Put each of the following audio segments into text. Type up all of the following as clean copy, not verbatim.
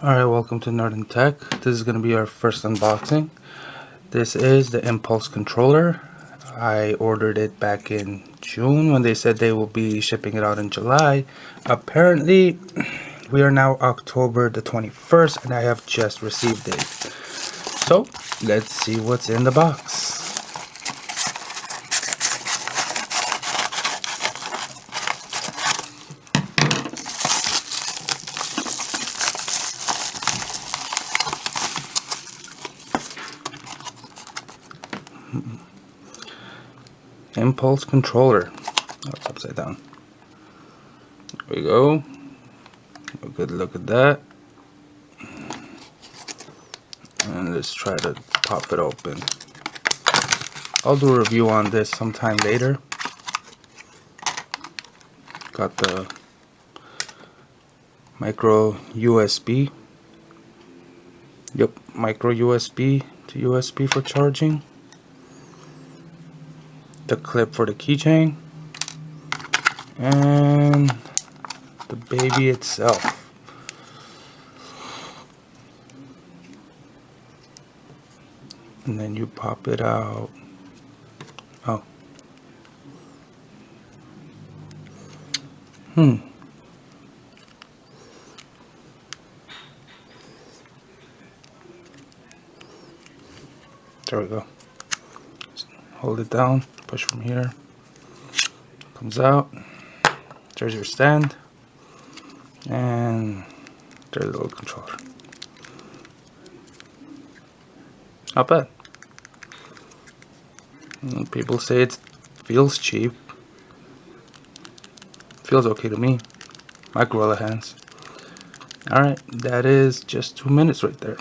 Alright, welcome to Nerd&Tech. This is going to be our first unboxing. This is the Impulse controller. I ordered it back in June when they said they will be shipping it out in July. Apparently, we are now October the 21st and I have just received it. So, let's see what's in the box. Impulse controller. Oh, it's upside down. There we go. A good look at that. And let's try to pop it open. I'll do a review on this sometime later. Got the micro USB. Yep, micro USB to USB for charging. The clip for the keychain. And the baby itself. And then you pop it out. Oh. There we go. Just hold it down, push from here. Comes out. There's your stand. And there's the little controller. Not bad. People say it feels cheap. Feels okay to me. My gorilla hands. Alright, that is just 2 minutes right there.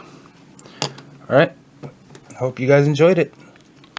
Alright, hope you guys enjoyed it.